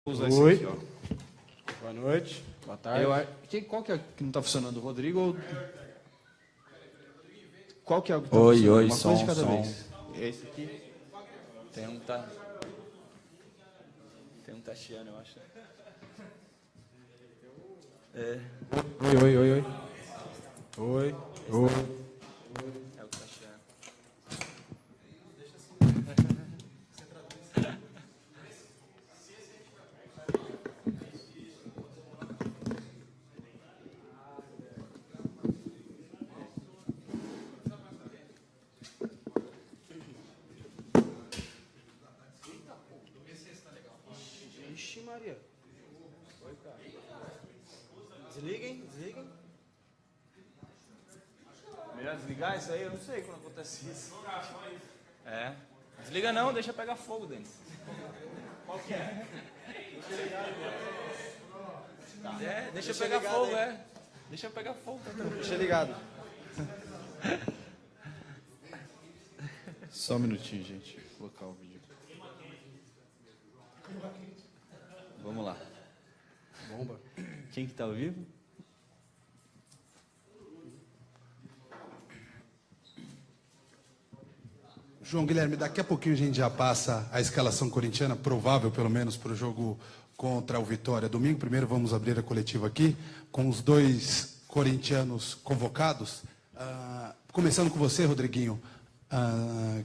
Usar esse Oi. aqui, ó. Boa noite, boa tarde. Qual que é que não está funcionando? O Rodrigo ou... Qual que é o que está Oi, funcionando? oi, Uma coisa de som, cada som. vez. Esse aqui? Tem um tá chiando, eu acho. Oi, oi, oi, oi. Oi, oi. É o que tá chiando. Ixi, Maria. Desliguem, desliguem. Melhor desligar isso aí? Eu não sei quando acontece isso. É. Desliga não, deixa pegar fogo, Denis. Qual que é? Deixa pegar ligado fogo, aí. Deixa pegar fogo, tá tranquilo. Deixa ligado. Só um minutinho, gente. Vou colocar o vídeo. Vamos lá. Bomba. Quem que tá ao vivo? João Guilherme, daqui a pouquinho a gente já passa a escalação corintiana, provável pelo menos para o jogo contra o Vitória. Domingo, primeiro vamos abrir a coletiva aqui com os dois corintianos convocados. Começando com você, Rodriguinho.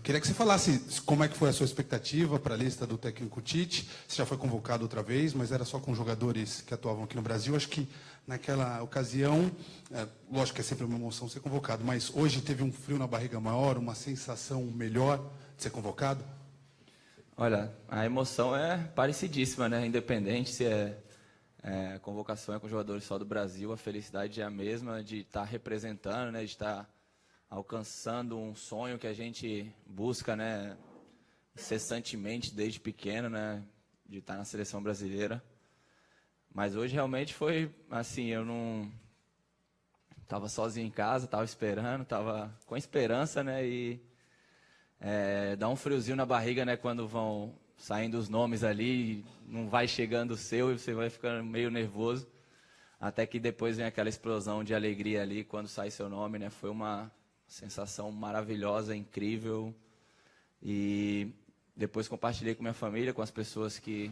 Queria que você falasse como é que foi a sua expectativa para a lista do técnico Tite. Você já foi convocado outra vez, mas era só com jogadores que atuavam aqui no Brasil. Acho que naquela ocasião, lógico que é sempre uma emoção ser convocado, mas hoje teve um frio na barriga maior, uma sensação melhor de ser convocado? Olha, a emoção é parecidíssima, né? Independente se convocação é com jogadores só do Brasil, a felicidade é a mesma de estar representando, né? De estar alcançando um sonho que a gente busca, né? Incessantemente desde pequeno, né? De estar na seleção brasileira. Mas hoje realmente foi assim, eu não estava sozinho em casa, estava esperando, estava com esperança, né? E dá um friozinho na barriga, né? Quando vão saindo os nomes ali, não vai chegando o seu e você vai ficando meio nervoso. Até que depois vem aquela explosão de alegria ali quando sai seu nome, né? Foi uma sensação maravilhosa, incrível. E depois compartilhei com minha família, com as pessoas que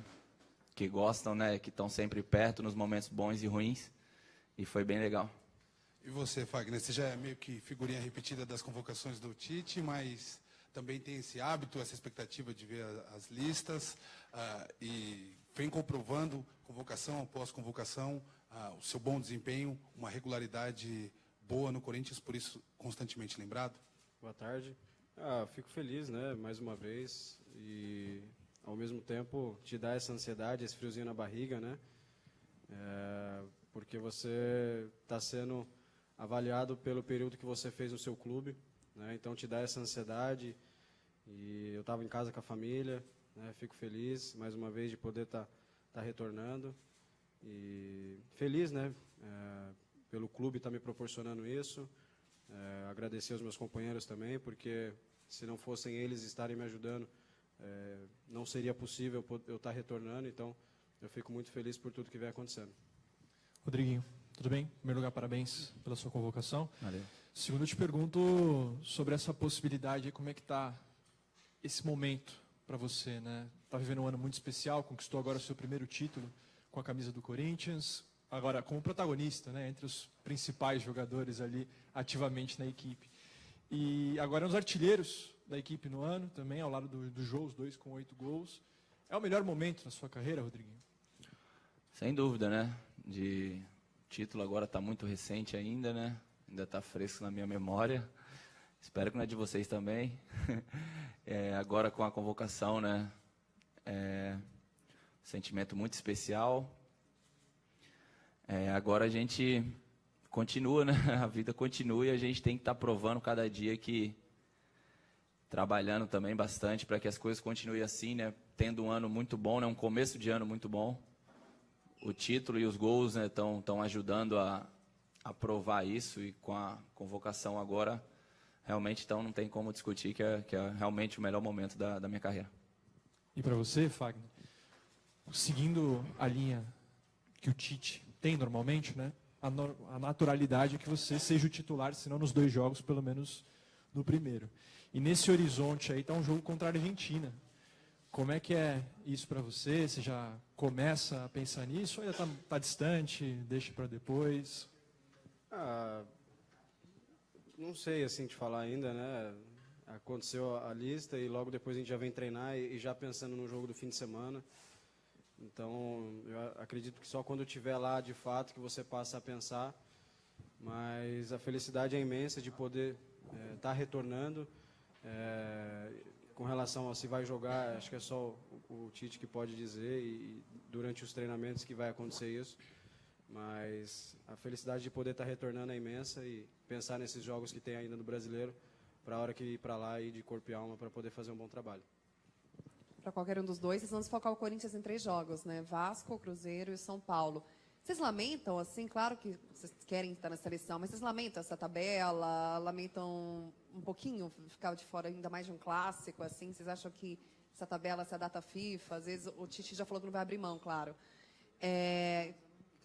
gostam, né? Que estão sempre perto nos momentos bons e ruins. E foi bem legal. E você, Fagner, você já é meio que figurinha repetida das convocações do Tite, mas também tem esse hábito, essa expectativa de ver as listas e vem comprovando, convocação após convocação, o seu bom desempenho, uma regularidade boa no Corinthians, por isso constantemente lembrado? Boa tarde. Fico feliz, né, mais uma vez, e ao mesmo tempo te dá essa ansiedade, esse friozinho na barriga, né, porque você está sendo avaliado pelo período que você fez no seu clube, né, então te dá essa ansiedade, e eu estava em casa com a família, né, fico feliz mais uma vez de poder estar retornando, e feliz, né, pelo clube estar me proporcionando isso. Agradecer aos meus companheiros também, porque se não fossem eles estarem me ajudando, não seria possível eu estar retornando, então eu fico muito feliz por tudo que vem acontecendo. Rodriguinho, tudo bem? Em primeiro lugar, parabéns pela sua convocação. Valeu. Segundo, eu te pergunto sobre essa possibilidade, como é que está esse momento para você, né? Está vivendo um ano muito especial, conquistou agora o seu primeiro título com a camisa do Corinthians, agora como protagonista, né? Entre os principais jogadores ali ativamente na equipe. E agora é um dos artilheiros da equipe no ano, também ao lado do Jô, os dois com 8 gols. É o melhor momento na sua carreira, Rodriguinho? Sem dúvida, né? De título agora está muito recente ainda, né? Ainda está fresco na minha memória. Espero que na de vocês também. Agora com a convocação, né? Sentimento muito especial. Agora a gente continua, né? A vida continua e a gente tem que estar provando cada dia que trabalhando também bastante para que as coisas continuem assim, né? Tendo um ano muito bom, né? Um começo de ano muito bom. O título e os gols, né, estão ajudando a provar isso, e com a convocação agora, realmente então não tem como discutir que é realmente o melhor momento da minha carreira. E para você, Fagner? seguindo a linha que o Tite tem normalmente, né? A naturalidade é que você seja o titular, se não nos 2 jogos, pelo menos no primeiro. E nesse horizonte aí está um jogo contra a Argentina. Como é que é isso para você? Você já começa a pensar nisso ou ainda está distante, deixa para depois? Não sei assim te falar ainda, né? Aconteceu a lista e logo depois a gente já vem treinar e já pensando no jogo do fim de semana. Então, eu acredito que só quando eu estiver lá, de fato, que você passa a pensar. Mas a felicidade é imensa de poder estar retornando. Com relação a se vai jogar, acho que é só o Tite que pode dizer e durante os treinamentos que vai acontecer isso. Mas a felicidade de poder estar retornando é imensa e pensar nesses jogos que tem ainda no Brasileiro, para a hora que ir para lá e de corpo e alma para poder fazer um bom trabalho. Para qualquer um dos dois, vocês vão desfocar o Corinthians em 3 jogos, né? Vasco, Cruzeiro e São Paulo. Vocês lamentam, assim, claro que vocês querem estar na seleção, mas vocês lamentam essa tabela, lamentam um pouquinho ficar de fora ainda mais de um clássico, assim? Vocês acham que essa tabela, essa data FIFA, às vezes o Tite já falou que não vai abrir mão, claro.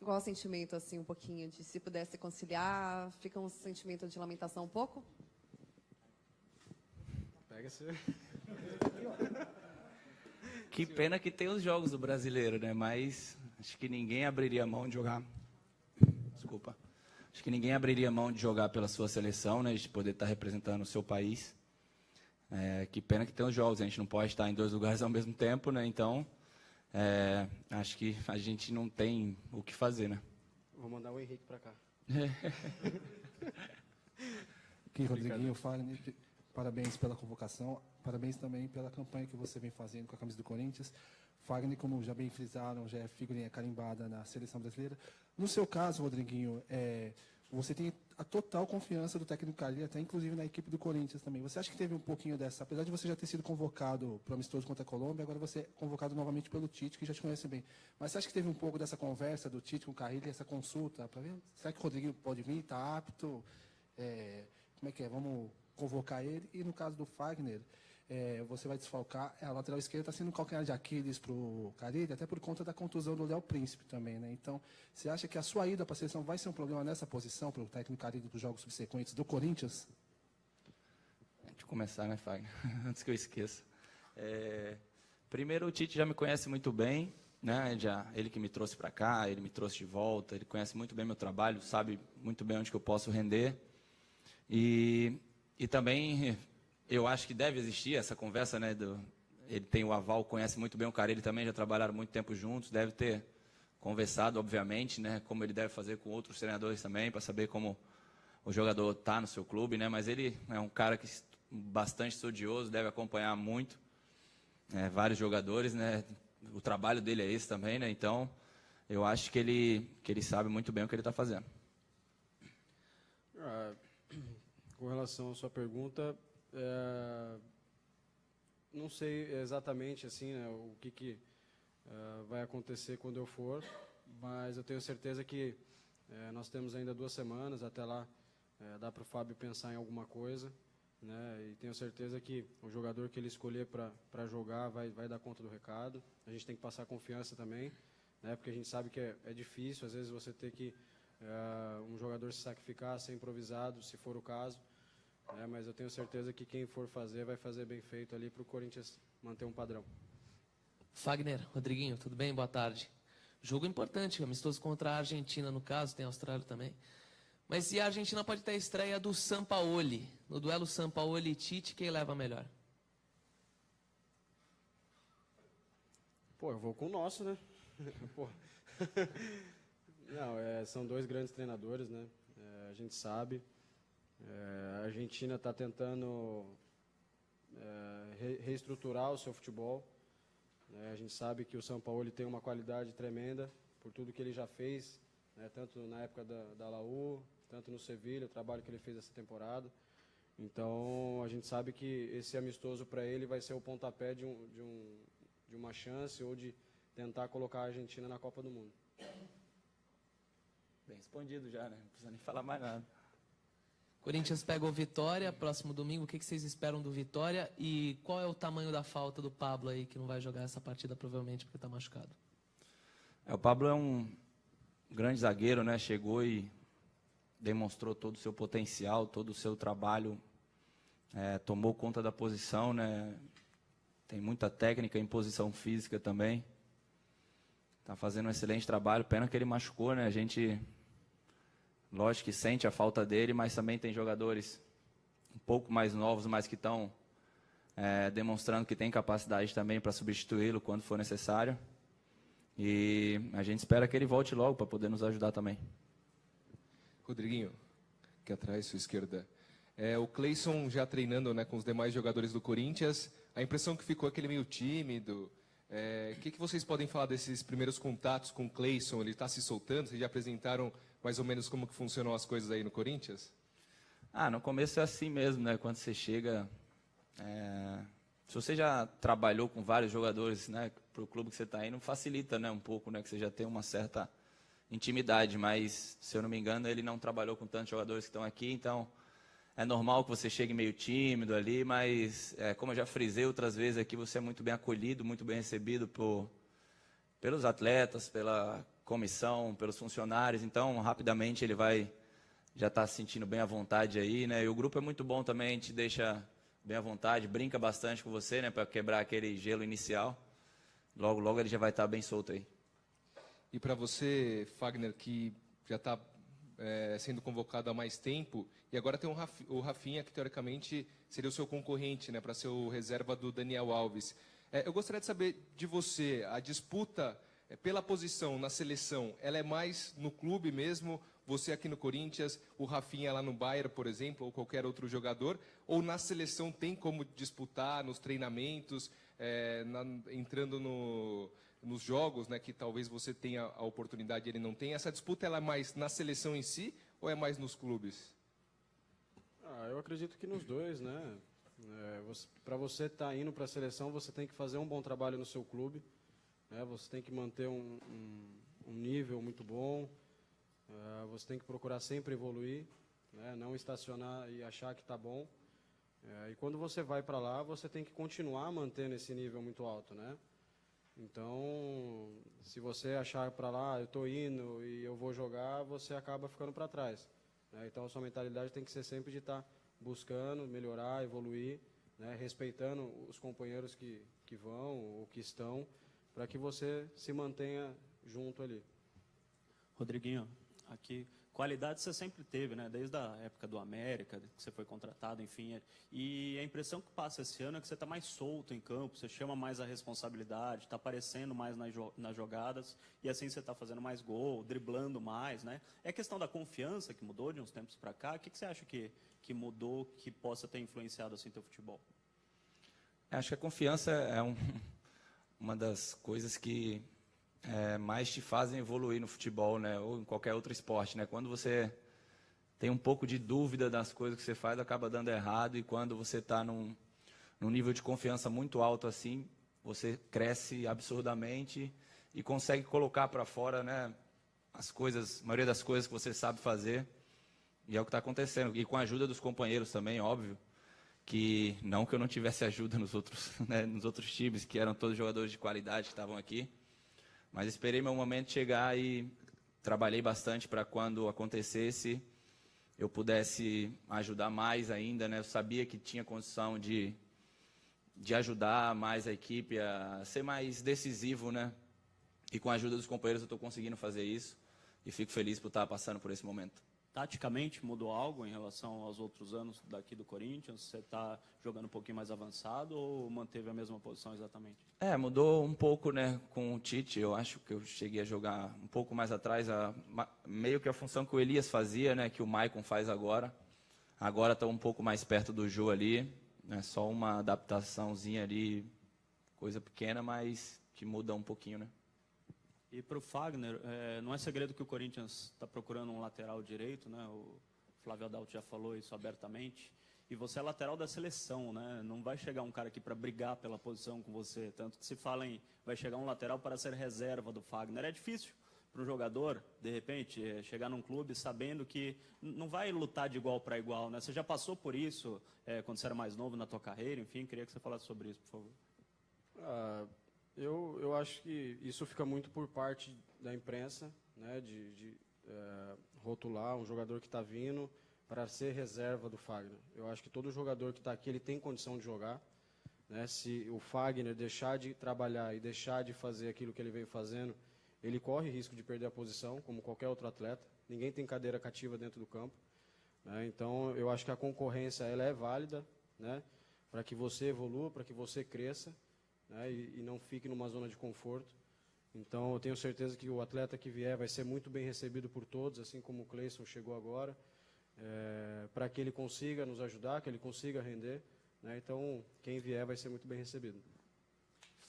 Qual é o sentimento, assim, um pouquinho, de se pudesse conciliar, fica um sentimento de lamentação um pouco? Pega-se. Que pena que tem os jogos do Brasileiro, né? Mas acho que ninguém abriria mão de jogar. Desculpa. Acho que ninguém abriria mão de jogar pela sua seleção, né? De poder estar representando o seu país. Que pena que tem os jogos. A gente não pode estar em 2 lugares ao mesmo tempo, né? Então, acho que a gente não tem o que fazer, né? Vou mandar o Henrique para cá. Aqui, Rodriguinho, Fagner, parabéns pela convocação, parabéns também pela campanha que você vem fazendo com a camisa do Corinthians. Fagner, como já bem frisaram, já é figurinha carimbada na seleção brasileira. No seu caso, Rodriguinho, você tem a total confiança do técnico Carille, até inclusive na equipe do Corinthians também. Você acha que teve um pouquinho dessa, apesar de você já ter sido convocado para o amistoso contra a Colômbia, agora você é convocado novamente pelo Tite, que já te conhece bem. Mas você acha que teve um pouco dessa conversa do Tite com o Carille, essa consulta, para ver, será que o Rodriguinho pode vir, está apto? Como é que é? Vamos convocar ele. E no caso do Fagner, você vai desfalcar, a lateral esquerda está sendo um calcanhar de Aquiles para o Carille, até por conta da contusão do Léo Príncipe também, né? Então, você acha que a sua ida para a seleção vai ser um problema nessa posição para o técnico Carille dos jogos subsequentes do Corinthians? Antes de começar, né, Fagner? Antes que eu esqueça. Primeiro, o Tite já me conhece muito bem, né? Ele que me trouxe para cá, ele me trouxe de volta, ele conhece muito bem meu trabalho, sabe muito bem onde que eu posso render. E também eu acho que deve existir essa conversa, né? Ele tem o aval, conhece muito bem o cara, ele também já trabalharam muito tempo juntos, deve ter conversado, obviamente, né? Como ele deve fazer com outros treinadores também, para saber como o jogador está no seu clube, né? Mas ele é um cara que bastante estudioso, deve acompanhar muito vários jogadores, né? O trabalho dele é esse também, né? Então, eu acho que ele sabe muito bem o que ele está fazendo. Com relação à sua pergunta, não sei exatamente assim, né, o que vai acontecer quando eu for, mas eu tenho certeza que nós temos ainda 2 semanas, até lá dá para o Fábio pensar em alguma coisa, né, e tenho certeza que o jogador que ele escolher para jogar vai dar conta do recado. A gente tem que passar confiança também, né, porque a gente sabe que é difícil, às vezes você ter que um jogador se sacrificar, ser improvisado, se for o caso. Mas eu tenho certeza que quem for fazer, vai fazer bem feito ali para o Corinthians manter um padrão. Fagner, Rodriguinho, tudo bem? Boa tarde. Jogo importante, amistoso contra a Argentina, no caso, tem a Austrália também. Mas se a Argentina pode ter a estreia do Sampaoli, no duelo Sampaoli e Tite, quem leva melhor? Eu vou com o nosso, né? Não, são 2 grandes treinadores, né? A gente sabe. A Argentina está tentando reestruturar o seu futebol. A gente sabe que o Sampaoli tem uma qualidade tremenda por tudo que ele já fez, né, tanto na época da Laú, tanto no Sevilha, o trabalho que ele fez essa temporada. Então, a gente sabe que esse amistoso para ele vai ser o pontapé de uma chance ou de tentar colocar a Argentina na Copa do Mundo. Bem respondido já, né? Não precisa nem falar mais nada. Corinthians pega o Vitória, próximo domingo. O que vocês esperam do Vitória? E qual é o tamanho da falta do Pablo aí, que não vai jogar essa partida provavelmente porque está machucado? O Pablo é um grande zagueiro, né? Chegou e demonstrou todo o seu potencial, todo o seu trabalho, tomou conta da posição, né? Tem muita técnica em posição física também. Está fazendo um excelente trabalho. Pena que ele machucou, né? A gente, lógico que sente a falta dele, mas também tem jogadores um pouco mais novos, mas que estão demonstrando que tem capacidade também para substituí-lo quando for necessário. E a gente espera que ele volte logo para poder nos ajudar também. Rodriguinho, aqui atrás, sua esquerda. O Cleison já treinando, né, com os demais jogadores do Corinthians. A impressão que ficou é que ele meio tímido. O que vocês podem falar desses primeiros contatos com o Cleison? Ele está se soltando? Vocês já apresentaram mais ou menos como que funcionam as coisas aí no Corinthians? No começo é assim mesmo, né? Quando você chega... se você já trabalhou com vários jogadores, né, para o clube que você está indo, facilita, né, um pouco, né, que você já tem uma certa intimidade, mas, se eu não me engano, ele não trabalhou com tantos jogadores que estão aqui, então é normal que você chegue meio tímido ali, mas, como eu já frisei outras vezes aqui, você é muito bem acolhido, muito bem recebido pelos atletas, pela comissão, pelos funcionários, então, rapidamente ele vai já estar se sentindo bem à vontade aí, né, e o grupo é muito bom também, a gente deixa bem à vontade, brinca bastante com você, né, para quebrar aquele gelo inicial. Logo, logo ele já vai estar bem solto aí. E para você, Fagner, que já está sendo convocado há mais tempo, e agora tem o Rafinha, que teoricamente seria o seu concorrente, né, para ser o reserva do Daniel Alves. Eu gostaria de saber de você, a disputa pela posição na seleção, ela é mais no clube mesmo, você aqui no Corinthians, o Rafinha lá no Bayern, por exemplo, ou qualquer outro jogador, ou na seleção tem como disputar nos treinamentos, entrando nos jogos, né, que talvez você tenha a oportunidade e ele não tenha? Essa disputa ela é mais na seleção em si ou é mais nos clubes? Eu acredito que nos dois, né? Para você estar indo para a seleção, você tem que fazer um bom trabalho no seu clube, né? Você tem que manter um nível muito bom, você tem que procurar sempre evoluir, né? Não estacionar e achar que está bom. E quando você vai para lá, você tem que continuar mantendo esse nível muito alto, né? Então, se você achar para lá, eu estou indo e eu vou jogar, você acaba ficando para trás, né? Então, a sua mentalidade tem que ser sempre de estar buscando melhorar, evoluir, né? Respeitando os companheiros que vão ou que estão, para que você se mantenha junto ali. Rodriguinho, aqui, qualidade você sempre teve, né? Desde a época do América, que você foi contratado, enfim. E a impressão que passa esse ano é que você está mais solto em campo, você chama mais a responsabilidade, está aparecendo mais nas jogadas, e assim você está fazendo mais gol, driblando mais, né? É questão da confiança que mudou de uns tempos para cá. O que você acha que mudou, que possa ter influenciado assim teu futebol? Acho que a confiança é uma das coisas que mais te fazem evoluir no futebol, né, ou em qualquer outro esporte, né? Quando você tem um pouco de dúvida das coisas que você faz, acaba dando errado, e quando você está num nível de confiança muito alto assim, você cresce absurdamente e consegue colocar para fora, né, a maioria das coisas que você sabe fazer, e é o que está acontecendo, e com a ajuda dos companheiros também, óbvio, que não que eu não tivesse ajuda nos outros, né, nos outros times, que eram todos jogadores de qualidade que estavam aqui, mas esperei meu momento chegar e trabalhei bastante para quando acontecesse eu pudesse ajudar mais ainda, né? Eu sabia que tinha condição de ajudar mais a equipe a ser mais decisivo, né? E com a ajuda dos companheiros eu estou conseguindo fazer isso e fico feliz por estar passando por esse momento. Taticamente mudou algo em relação aos outros anos daqui do Corinthians? Você está jogando um pouquinho mais avançado ou manteve a mesma posição exatamente? Mudou um pouco, né, com o Tite. Eu acho que eu cheguei a jogar um pouco mais atrás, meio que a função que o Elias fazia, né, que o Maicon faz agora. Agora estou um pouco mais perto do Jô ali, né, só uma adaptaçãozinha ali, coisa pequena, mas que muda um pouquinho, né. E para o Fagner, não é segredo que o Corinthians está procurando um lateral direito, né? O Flávio Adalto já falou isso abertamente. E você é lateral da seleção, né? Não vai chegar um cara aqui para brigar pela posição com você. Tanto que se fala em vai chegar um lateral para ser reserva do Fagner. É difícil para um jogador, de repente, chegar num clube sabendo que não vai lutar de igual para igual, né? Você já passou por isso quando você era mais novo na tua carreira? Enfim, queria que você falasse sobre isso, por favor. Eu acho que isso fica muito por parte da imprensa, né, de rotular um jogador que está vindo para ser reserva do Fagner. Eu acho que todo jogador que está aqui ele tem condição de jogar. Né? Se o Fagner deixar de trabalhar e deixar de fazer aquilo que ele veio fazendo, ele corre risco de perder a posição, como qualquer outro atleta. Ninguém tem cadeira cativa dentro do campo. Né? Então, eu acho que a concorrência ela é válida, né, para que você evolua, para que você cresça, né, e não fique numa zona de conforto. Então, eu tenho certeza que o atleta que vier vai ser muito bem recebido por todos, assim como o Cleison chegou agora, para que ele consiga nos ajudar, que ele consiga render. Né? Então, quem vier vai ser muito bem recebido.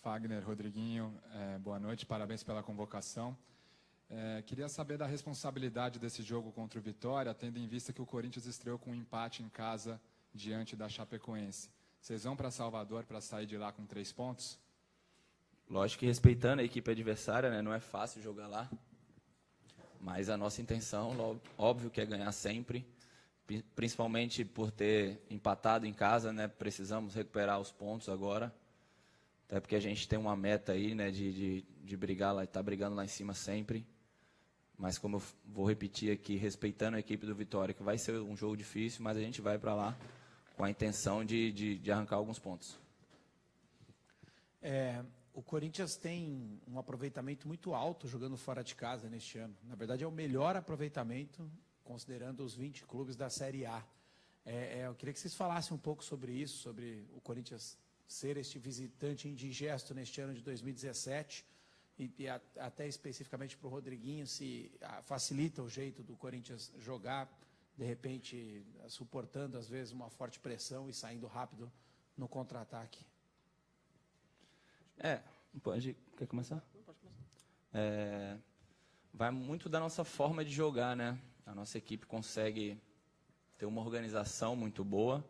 Fagner, Rodriguinho, boa noite, parabéns pela convocação. Queria saber da responsabilidade desse jogo contra o Vitória, tendo em vista que o Corinthians estreou com um empate em casa diante da Chapecoense. Vocês vão para Salvador para sair de lá com 3 pontos? Lógico que respeitando a equipe adversária, né, não é fácil jogar lá, mas a nossa intenção, óbvio que é ganhar sempre, principalmente por ter empatado em casa, né, precisamos recuperar os pontos agora, até porque a gente tem uma meta aí, né, de brigar lá, estar brigando lá em cima sempre, mas como eu vou repetir aqui, respeitando a equipe do Vitória, que vai ser um jogo difícil, mas a gente vai para lá com a intenção de arrancar alguns pontos. O Corinthians tem um aproveitamento muito alto jogando fora de casa neste ano. Na verdade, é o melhor aproveitamento, considerando os 20 clubes da Série A. Eu queria que vocês falassem um pouco sobre isso, sobre o Corinthians ser este visitante indigesto neste ano de 2017, e até especificamente para o Rodriguinho, se facilita o jeito do Corinthians jogar, de repente, suportando, às vezes, uma forte pressão e saindo rápido no contra-ataque. Quer começar? Pode começar. Vai muito da nossa forma de jogar, né? A nossa equipe consegue ter uma organização muito boa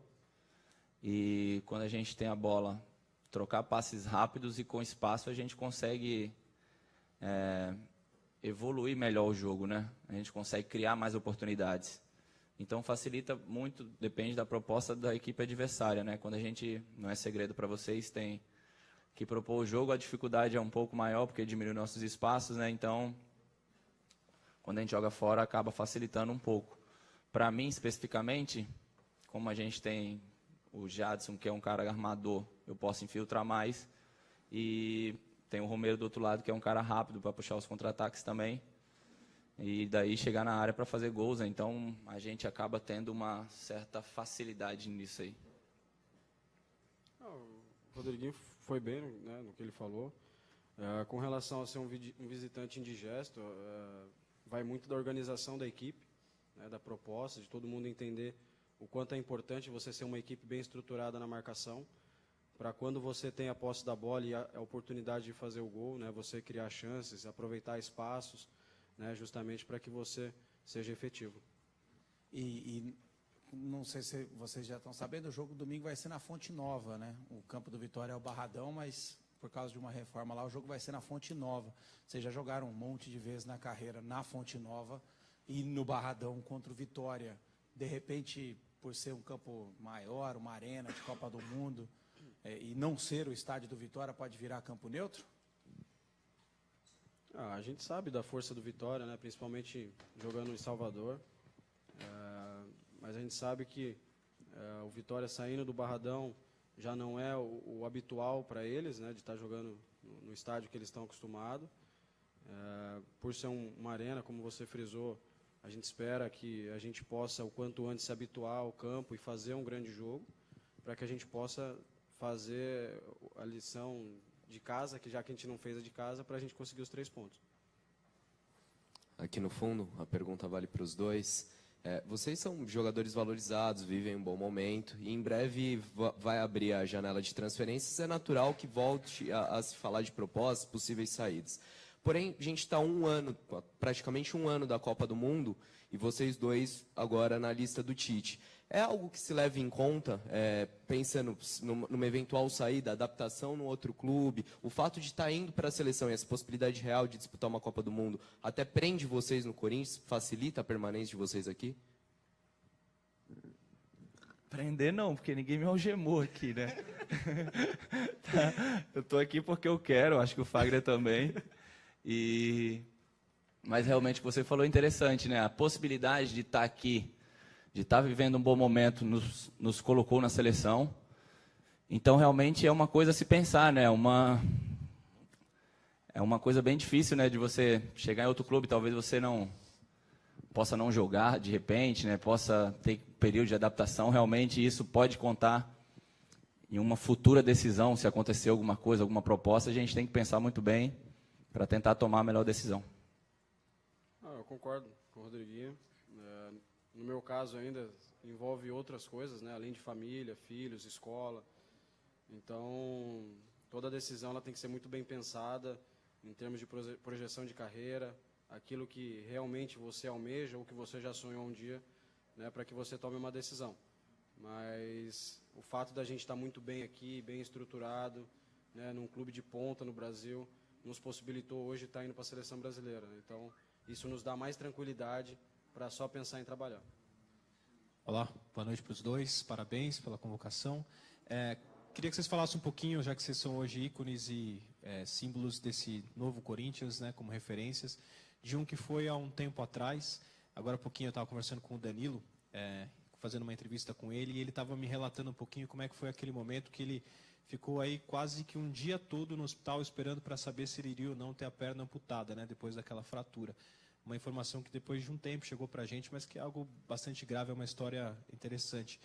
e quando a gente tem a bola, trocar passes rápidos e com espaço a gente consegue evoluir melhor o jogo, né? A gente consegue criar mais oportunidades. Então facilita muito, depende da proposta da equipe adversária, né? Quando a gente, não é segredo para vocês, tem que propor o jogo, a dificuldade é um pouco maior, porque diminui nossos espaços, né? Então, quando a gente joga fora, acaba facilitando um pouco. Para mim, especificamente, como a gente tem o Jadson, que é um cara armador, eu posso infiltrar mais. E tem o Romero do outro lado, que é um cara rápido para puxar os contra-ataques também. E daí chegar na área para fazer gols, né? Então, a gente acaba tendo uma certa facilidade nisso aí. O Rodriguinho foi bem, né, no que ele falou. Com relação a ser um visitante indigesto, vai muito da organização da equipe, né, da proposta, de todo mundo entender o quanto é importante você ser uma equipe bem estruturada na marcação, para quando você tem a posse da bola e a oportunidade de fazer o gol, né, você criar chances, aproveitar espaços, né, justamente para que você seja efetivo. E não sei se vocês já estão sabendo, o jogo domingo vai ser na Fonte Nova, né? O campo do Vitória é o Barradão, mas por causa de uma reforma lá, o jogo vai ser na Fonte Nova. Vocês já jogaram um monte de vezes na carreira na Fonte Nova e no Barradão contra o Vitória. De repente, por ser um campo maior, uma arena de Copa do Mundo, e não ser o estádio do Vitória, pode virar campo neutro? A gente sabe da força do Vitória, né? Principalmente jogando em Salvador. Mas a gente sabe que o Vitória saindo do Barradão já não é o habitual para eles, né, de estar jogando no estádio que eles estão acostumados. Por ser uma arena, como você frisou, a gente espera que a gente possa, o quanto antes, se habituar ao campo e fazer um grande jogo, para que a gente possa fazer a lição de casa, que já que a gente não fez a de casa, para a gente conseguir os 3 pontos. Aqui no fundo, a pergunta vale para os dois. Vocês são jogadores valorizados, vivem um bom momento e em breve vai abrir a janela de transferências. É natural que volte a se falar de propostas, possíveis saídas. Porém, a gente está praticamente um ano da Copa do Mundo e vocês dois agora na lista do Tite. É algo que se leva em conta, pensando numa eventual saída, adaptação no outro clube, o fato de estar indo para a seleção e essa possibilidade real de disputar uma Copa do Mundo, até prende vocês no Corinthians, facilita a permanência de vocês aqui? Prender não, porque ninguém me algemou aqui, né? Eu estou aqui porque eu quero, acho que o Fagner também. E Mas realmente o que você falou é interessante, né? A possibilidade de estar aqui, de estar vivendo um bom momento, nos colocou na seleção. Então, realmente é uma coisa a se pensar, né? É uma coisa bem difícil, né? De você chegar em outro clube, talvez você possa não jogar de repente, né? Possa ter período de adaptação. Realmente isso pode contar em uma futura decisão, se acontecer alguma coisa, alguma proposta, a gente tem que pensar muito bem para tentar tomar a melhor decisão. Eu concordo com o Rodriguinho. No meu caso ainda envolve outras coisas, né? Além de família, filhos, escola. Então, toda decisão ela tem que ser muito bem pensada em termos de projeção de carreira, aquilo que realmente você almeja ou que você já sonhou um dia, né? Para que você tome uma decisão. Mas o fato da gente estar muito bem aqui, bem estruturado, né, num clube de ponta no Brasil, nos possibilitou hoje estar indo para a seleção brasileira. Então, isso nos dá mais tranquilidade para só pensar em trabalhar. Olá, boa noite para os dois, parabéns pela convocação. Queria que vocês falassem um pouquinho, já que vocês são hoje ícones e símbolos desse novo Corinthians, né, como referências, de um que foi há um tempo atrás. Agora há pouquinho eu estava conversando com o Danilo, fazendo uma entrevista com ele, e ele estava me relatando um pouquinho como é que foi aquele momento que ele ficou aí quase que um dia todo no hospital esperando para saber se ele iria ou não ter a perna amputada, né, depois daquela fratura. Uma informação que depois de um tempo chegou para a gente, mas que é algo bastante grave, é uma história interessante.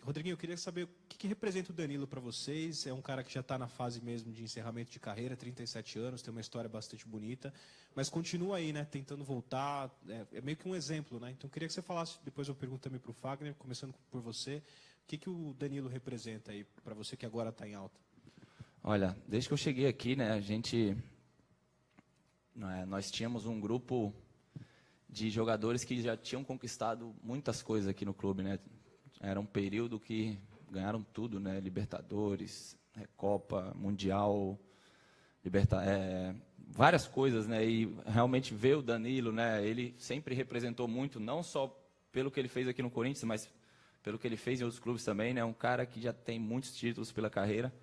Rodriguinho, eu queria saber o que representa o Danilo para vocês. É um cara que já está na fase mesmo de encerramento de carreira, 37 anos, tem uma história bastante bonita, mas continua aí, né, tentando voltar, é meio que um exemplo, né? Então, eu queria que você falasse, depois eu pergunto também para o Fagner, começando por você, o que o Danilo representa aí para você que agora está em alta? Olha, desde que eu cheguei aqui, né, nós tínhamos um grupo de jogadores que já tinham conquistado muitas coisas aqui no clube, né? Era um período que ganharam tudo, né? Libertadores, Recopa, Mundial, várias coisas, né? E realmente ver o Danilo, né? Ele sempre representou muito, não só pelo que ele fez aqui no Corinthians, mas pelo que ele fez em outros clubes também, né? Um cara que já tem muitos títulos pela carreira.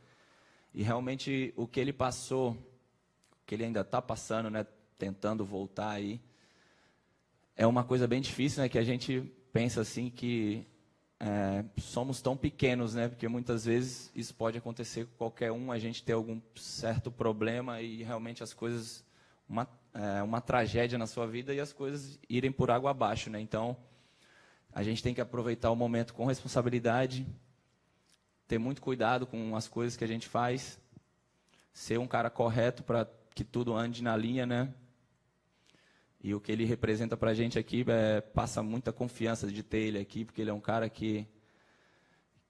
E realmente o que ele passou, o que ele ainda está passando, né? Tentando voltar aí, é uma coisa bem difícil, né? Que a gente pensa assim que somos tão pequenos, né? Porque muitas vezes isso pode acontecer com qualquer um, a gente ter algum certo problema e realmente as coisas, uma tragédia na sua vida e as coisas irem por água abaixo, né? Então, a gente tem que aproveitar o momento com responsabilidade, ter muito cuidado com as coisas que a gente faz, ser um cara correto para que tudo ande na linha, né? E o que ele representa para a gente aqui passa muita confiança de ter ele aqui, porque ele é um cara que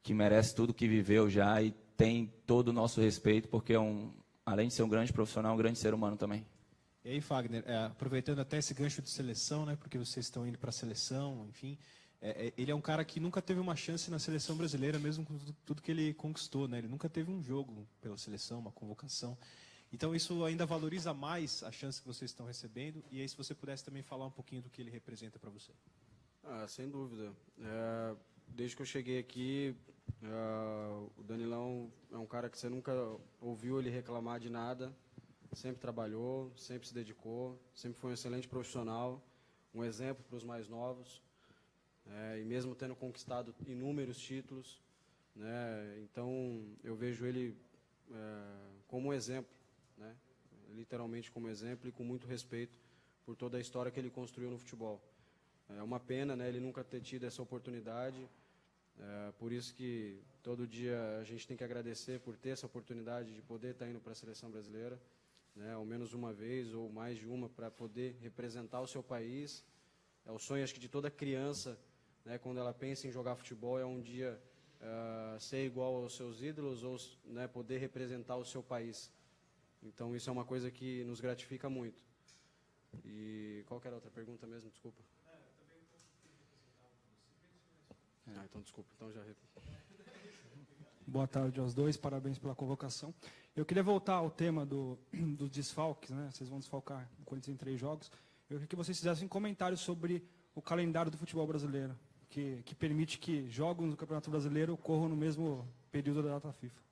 merece tudo que viveu já e tem todo o nosso respeito, porque além de ser um grande profissional, um grande ser humano também. E aí, Fagner, aproveitando até esse gancho de seleção, né, porque vocês estão indo para a seleção, enfim, ele é um cara que nunca teve uma chance na seleção brasileira, mesmo com tudo que ele conquistou, né? Ele nunca teve um jogo pela seleção, uma convocação. Então, isso ainda valoriza mais a chance que vocês estão recebendo. E aí, se você pudesse também falar um pouquinho do que ele representa para você. Sem dúvida. Desde que eu cheguei aqui, o Danilão é um cara que você nunca ouviu ele reclamar de nada. Sempre trabalhou, sempre se dedicou, sempre foi um excelente profissional, um exemplo para os mais novos. E mesmo tendo conquistado inúmeros títulos, né, então eu vejo ele como um exemplo. Né? Literalmente como exemplo e com muito respeito por toda a história que ele construiu no futebol. É uma pena, né, ele nunca ter tido essa oportunidade, por isso que todo dia a gente tem que agradecer por ter essa oportunidade de poder estar indo para a seleção brasileira, né, ao menos uma vez ou mais de uma, para poder representar o seu país. É o sonho, acho que, de toda criança, né, quando ela pensa em jogar futebol, é um dia ser igual aos seus ídolos ou, né, poder representar o seu país. Então, isso é uma coisa que nos gratifica muito. E qual que era a outra pergunta mesmo? Desculpa. Então, desculpa. Então, já... Boa tarde aos dois, parabéns pela convocação. Eu queria voltar ao tema dos desfalques, né? Vocês vão desfalcar o Corinthians em 3 jogos. Eu queria que vocês fizessem comentários sobre o calendário do futebol brasileiro, que permite que jogos no Campeonato Brasileiro ocorram no mesmo período da data FIFA.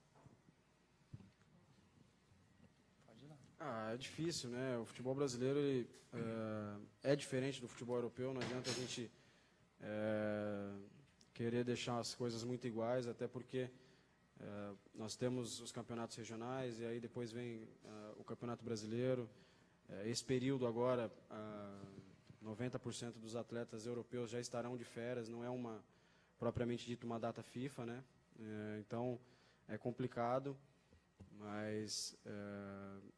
É difícil, né? O futebol brasileiro ele, é diferente do futebol europeu. Não adianta a gente querer deixar as coisas muito iguais, até porque nós temos os campeonatos regionais e aí depois vem o Campeonato Brasileiro. Esse período agora, 90% dos atletas europeus já estarão de férias, não é propriamente dito uma data FIFA, né? Então é complicado, mas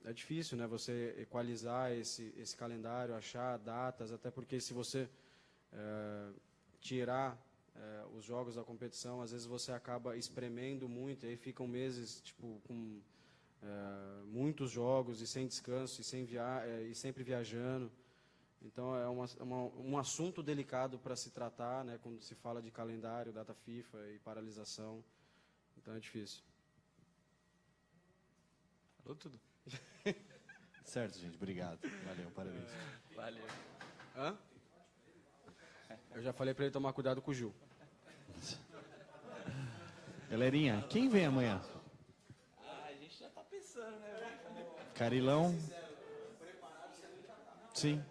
é difícil, né? Você equalizar esse calendário, achar datas, até porque se você tirar os jogos da competição, às vezes você acaba espremendo muito, e aí ficam meses tipo, com muitos jogos e sem descanso e sempre viajando. Então é um assunto delicado para se tratar, né, quando se fala de calendário, data FIFA e paralisação. Então é difícil. Falou tudo. Certo, gente. Obrigado. Valeu, parabéns. Valeu. Hã? Eu já falei para ele tomar cuidado com o Gil. Galerinha, quem vem amanhã? A gente já tá pensando, né? Carilão. Sim.